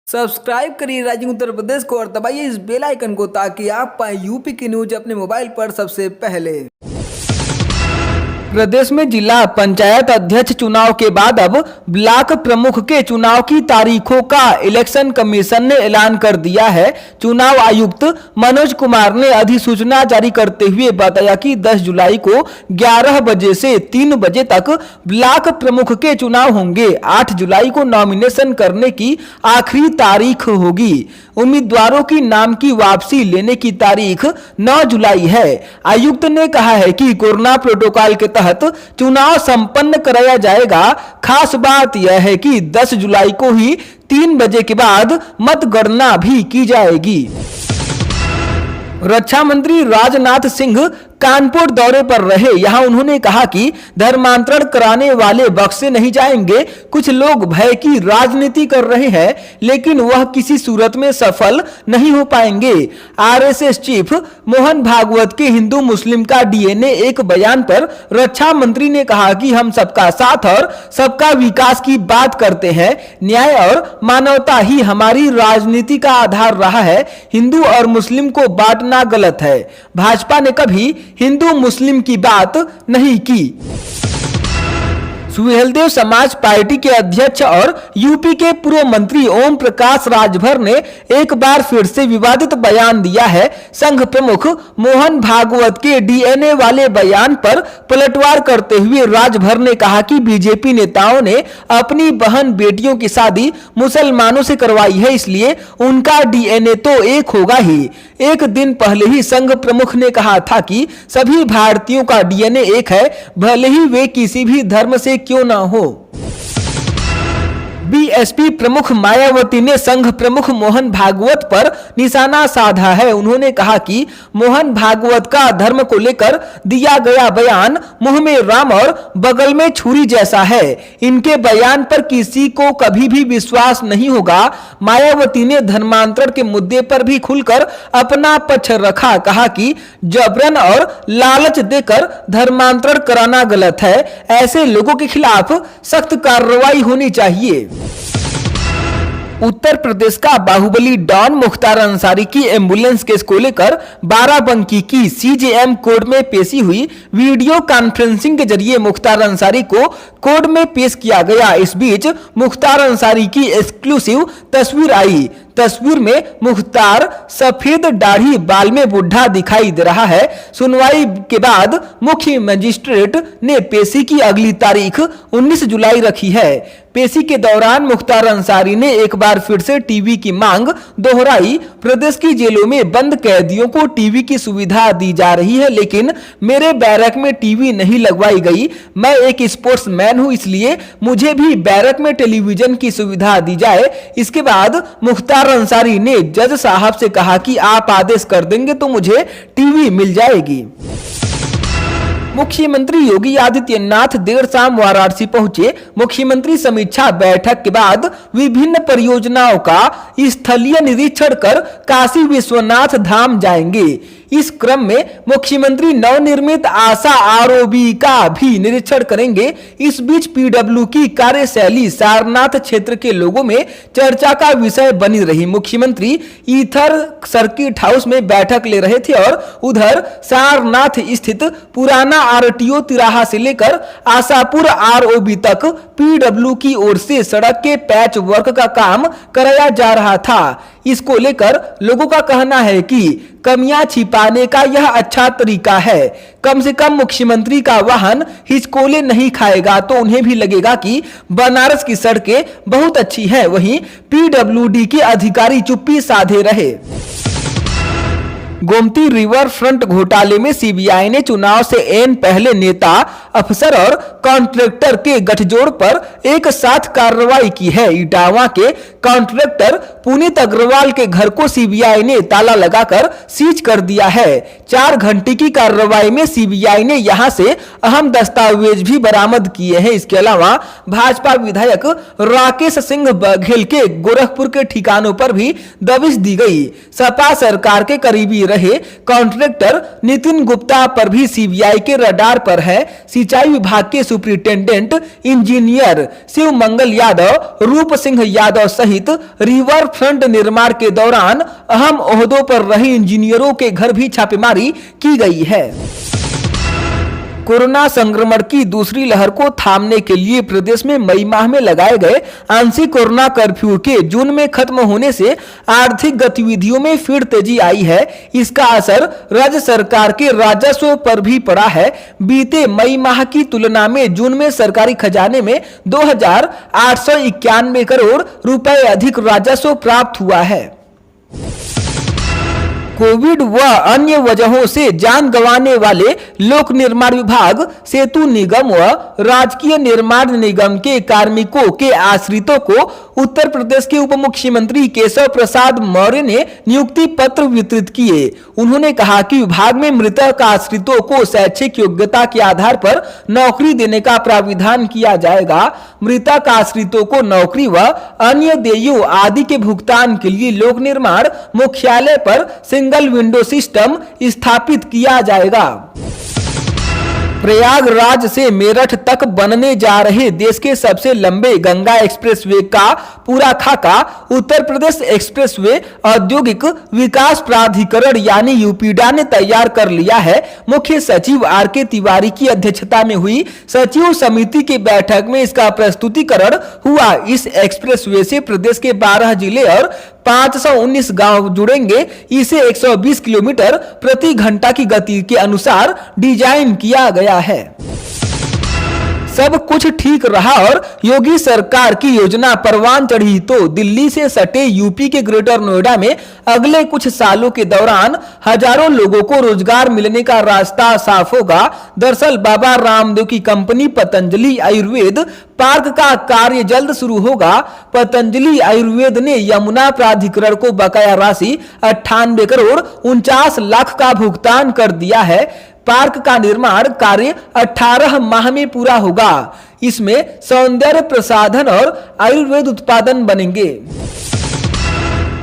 Subscribe करिए rising Uttar Pradesh को और दबाइए इस बेल आइकन को ताकि आप पाए यूपी की न्यूज अपने मोबाइल पर सबसे पहले। प्रदेश में जिला पंचायत अध्यक्ष चुनाव के बाद अब ब्लॉक प्रमुख के चुनाव की तारीखों का इलेक्शन कमीशन ने ऐलान कर दिया है। चुनाव आयुक्त मनोज कुमार ने अधिसूचना जारी करते हुए बताया कि 10 जुलाई को 11 बजे से 3 बजे तक ब्लॉक प्रमुख के चुनाव होंगे। 8 जुलाई को नॉमिनेशन करने की आखिरी तारीख होगी। उम्मीदवारों की नाम की वापसी लेने की तारीख 9 जुलाई है। आयुक्त ने कहा है कि कोरोना प्रोटोकॉल के तहत चुनाव संपन्न कराया जाएगा। खास बात यह है कि 10 जुलाई को ही 3 बजे के बाद मतगणना भी की जाएगी। रक्षा मंत्री राजनाथ सिंह कानपुर दौरे पर रहे। यहां उन्होंने कहा कि धर्मांतरण कराने वाले बख्शे नहीं जाएंगे। कुछ लोग भय की राजनीति कर रहे हैं, लेकिन वह किसी सूरत में सफल नहीं हो पाएंगे। आरएसएस चीफ मोहन भागवत के हिंदू मुस्लिम का डीएनए एक बयान पर रक्षा मंत्री ने कहा कि हम सबका साथ और सबका विकास की बात करते हैं। न्याय और मानवता ही हमारी राजनीति का आधार रहा है। हिंदू और मुस्लिम को बांटना गलत है। भाजपा ने कभी हिंदू मुस्लिम की बात नहीं की। सुहेलदेव समाज पार्टी के अध्यक्ष और यूपी के पूर्व मंत्री ओम प्रकाश राजभर ने एक बार फिर से विवादित बयान दिया है। संघ प्रमुख मोहन भागवत के डीएनए वाले बयान पर पलटवार करते हुए राजभर ने कहा कि बीजेपी नेताओं ने अपनी बहन बेटियों की शादी मुसलमानों से करवाई है, इसलिए उनका डीएनए तो एक होगा ही। एक दिन पहले ही संघ प्रमुख ने कहा था कि सभी भारतीयों का डीएनए एक है, भले ही वे किसी भी धर्म से क्यों ना हो। बीएसपी प्रमुख मायावती ने संघ प्रमुख मोहन भागवत पर निशाना साधा है। उन्होंने कहा कि मोहन भागवत का धर्म को लेकर दिया गया बयान मुंह में राम और बगल में छुरी जैसा है। इनके बयान पर किसी को कभी भी विश्वास नहीं होगा। मायावती ने धर्मांतरण के मुद्दे पर भी खुलकर अपना पक्ष रखा। कहा कि जबरन और लालच देकर धर्मांतरण कराना गलत है। ऐसे लोगों के खिलाफ सख्त कार्रवाई होनी चाहिए। उत्तर प्रदेश का बाहुबली डॉन मुख्तार अंसारी की एम्बुलेंस केस को लेकर बाराबंकी की सीजेएम कोर्ट में पेशी हुई। वीडियो कॉन्फ्रेंसिंग के जरिए मुख्तार अंसारी को कोर्ट में पेश किया गया। इस बीच मुख्तार अंसारी की एक्सक्लूसिव तस्वीर आई। तस्वीर में मुख्तार सफेद दाढ़ी बाल में बुढ़ा दिखाई दे रहा है। सुनवाई के बाद मुख्य मजिस्ट्रेट ने पेशी की अगली तारीख 19 जुलाई रखी है। पेशी के दौरान मुख्तार अंसारी ने एक बार फिर से टीवी की मांग दोहराई। प्रदेश की जेलों में बंद कैदियों को टीवी की सुविधा दी जा रही है, लेकिन मेरे बैरक में टीवी नहीं लगवाई गई। मैं एक स्पोर्ट्समैन हूं, इसलिए मुझे भी बैरक में टेलीविजन की सुविधा दी जाए। इसके बाद मुख्तार अंसारी ने जज साहब से कहा कि आप आदेश कर देंगे तो मुझे टीवी मिल जाएगी। मुख्यमंत्री योगी आदित्यनाथ देर शाम वाराणसी पहुंचे। मुख्यमंत्री समीक्षा बैठक के बाद विभिन्न परियोजनाओं का स्थलीय निरीक्षण कर काशी विश्वनाथ धाम जाएंगे। इस क्रम में मुख्यमंत्री नवनिर्मित आशा आरओबी का भी निरीक्षण करेंगे। इस बीच पीडब्ल्यू की कार्यशैली सारनाथ क्षेत्र के लोगों में चर्चा का विषय बनी रही। मुख्यमंत्री ईथर सर्किट हाउस में बैठक ले रहे थे और उधर सारनाथ स्थित पुराना आरटीओ तिराहा से लेकर आशापुर आरओबी तक पीडब्ल्यू की ओर से सड़क के पैच वर्क का काम कराया जा रहा था। इसको लेकर लोगों का कहना है कि कमियां छिपाने का यह अच्छा तरीका है। कम से कम मुख्यमंत्री का वाहन हिचकोले नहीं खाएगा तो उन्हें भी लगेगा कि बनारस की सड़कें बहुत अच्छी हैं। वहीं पीडब्ल्यूडी के अधिकारी चुप्पी साधे रहे। गोमती रिवर फ्रंट घोटाले में सीबीआई ने चुनाव से एन पहले नेता, अफसर और कॉन्ट्रैक्टर के गठजोड़ पर एक साथ कार्रवाई की है। इटावा के कॉन्ट्रैक्टर पुनीत अग्रवाल के घर को सीबीआई ने ताला लगाकर सीज कर दिया है। 4 घंटे की कार्रवाई में सीबीआई ने यहां से अहम दस्तावेज भी बरामद किए हैं। इसके अलावा भाजपा विधायक राकेश सिंह बघेल के गोरखपुर के ठिकानों पर भी दबिश दी गई। सपा सरकार के करीबी रहे कॉन्ट्रैक्टर नितिन गुप्ता पर भी सीबीआई के रडार पर है। सिंचाई विभाग के सुपरिटेंडेंट इंजीनियर शिव मंगल यादव, रूप सिंह यादव सहित रिवर फ्रंट निर्माण के दौरान अहम ओहदों पर रहे इंजीनियरों के घर भी छापेमारी की गई है। कोरोना संक्रमण की दूसरी लहर को थामने के लिए प्रदेश में मई माह में लगाए गए आंशिक कोरोना कर्फ्यू के जून में खत्म होने से आर्थिक गतिविधियों में फिर तेजी आई है। इसका असर राज्य सरकार के राजस्व पर भी पड़ा है। बीते मई माह की तुलना में जून में सरकारी खजाने में 2,891 करोड़ रुपए अधिक राजस्व प्राप्त हुआ है। कोविड व अन्य वजहों से जान गंवाने वाले लोक निर्माण विभाग, सेतु निगम व राजकीय निर्माण निगम के कार्मिकों के आश्रितों को उत्तर प्रदेश के उप मुख्यमंत्री केशव प्रसाद मौर्य ने नियुक्ति पत्र वितरित किए। उन्होंने कहा कि विभाग में मृतक आश्रितों को शैक्षिक योग्यता के आधार पर नौकरी देने का प्राविधान किया जाएगा। मृतक आश्रितों को नौकरी व अन्य देयों आदि के भुगतान के लिए लोक निर्माण मुख्यालय पर सिंगल विंडो सिस्टम स्थापित किया जाएगा। प्रयागराज से मेरठ तक बनने जा रहे देश के सबसे लंबे गंगा एक्सप्रेसवे का पूरा खाका उत्तर प्रदेश एक्सप्रेसवे औद्योगिक विकास प्राधिकरण यानी यूपीडा ने तैयार कर लिया है। मुख्य सचिव आर.के. तिवारी की अध्यक्षता में हुई सचिव समिति की बैठक में इसका प्रस्तुतिकरण हुआ। इस एक्सप्रेसवे से प्रदेश के 12 जिले और 519 गांव जुड़ेंगे। इसे 120 किलोमीटर प्रति घंटा की गति के अनुसार डिजाइन किया गया है। सब कुछ ठीक रहा और योगी सरकार की योजना परवान चढ़ी तो दिल्ली से सटे यूपी के ग्रेटर नोएडा में अगले कुछ सालों के दौरान हजारों लोगों को रोजगार मिलने का रास्ता साफ होगा। दरअसल बाबा रामदेव की कंपनी पतंजलि आयुर्वेद पार्क का कार्य जल्द शुरू होगा। पतंजलि आयुर्वेद ने यमुना प्राधिकरण को बकाया राशि 98 करोड़ 49 लाख का भुगतान कर दिया है। पार्क का निर्माण कार्य 18 माह में पूरा होगा। इसमें सौंदर्य प्रसाधन और आयुर्वेद उत्पादन बनेंगे।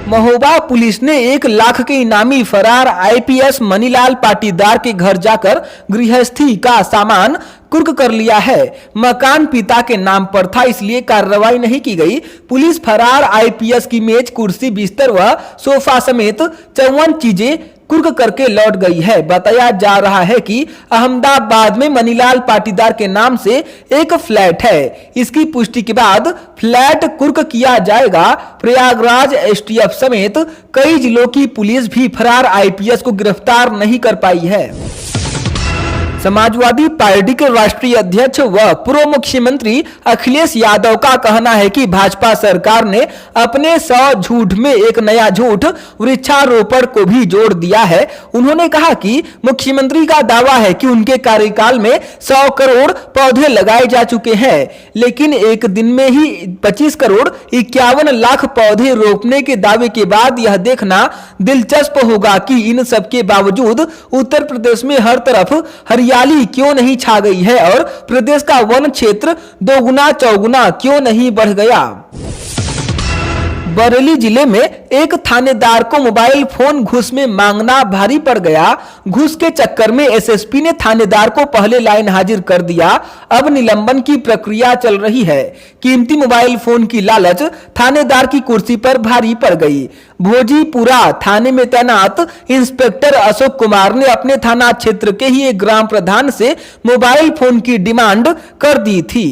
महोबा पुलिस ने 1 लाख के इनामी फरार आईपीएस मनीलाल पाटीदार के घर जाकर गृहस्थी का सामान कुर्क कर लिया है। मकान पिता के नाम पर था, इसलिए कार्रवाई नहीं की गई। पुलिस फरार आईपीएस की मेज, कुर्सी, बिस्तर व सोफा समेत 54 चीजें कुर्क करके लौट गई है। बताया जा रहा है कि अहमदाबाद में मनीलाल पाटीदार के नाम से एक फ्लैट है। इसकी पुष्टि के बाद फ्लैट कुर्क किया जाएगा। प्रयागराज एसटीएफ समेत कई जिलों की पुलिस भी फरार आईपीएस को गिरफ्तार नहीं कर पाई है। समाजवादी पार्टी के राष्ट्रीय अध्यक्ष व पूर्व मुख्यमंत्री अखिलेश यादव का कहना है कि भाजपा सरकार ने अपने 100 झूठ में एक नया झूठ वृक्षारोपण को भी जोड़ दिया है। उन्होंने कहा कि मुख्यमंत्री का दावा है कि उनके कार्यकाल में 100 करोड़ पौधे लगाए जा चुके हैं, लेकिन एक दिन में ही 25 करोड़ 51 लाख पौधे रोपने के दावे के बाद यह देखना दिलचस्प होगा कि इन सब के बावजूद उत्तर प्रदेश में हर तरफ हरियाली क्यों नहीं छा गई है और प्रदेश का वन क्षेत्र दोगुना चौगुना क्यों नहीं बढ़ गया। बरेली जिले में एक थानेदार को मोबाइल फोन घूस में मांगना भारी पड़ गया। घूस के चक्कर में एसएसपी ने थानेदार को पहले लाइन हाजिर कर दिया। अब निलंबन की प्रक्रिया चल रही है। कीमती मोबाइल फोन की लालच थानेदार की कुर्सी पर भारी पड़ गई। भोजीपुरा थाने में तैनात इंस्पेक्टर अशोक कुमार ने अपने थाना क्षेत्र के ही एक ग्राम प्रधान से मोबाइल फोन की डिमांड कर दी थी।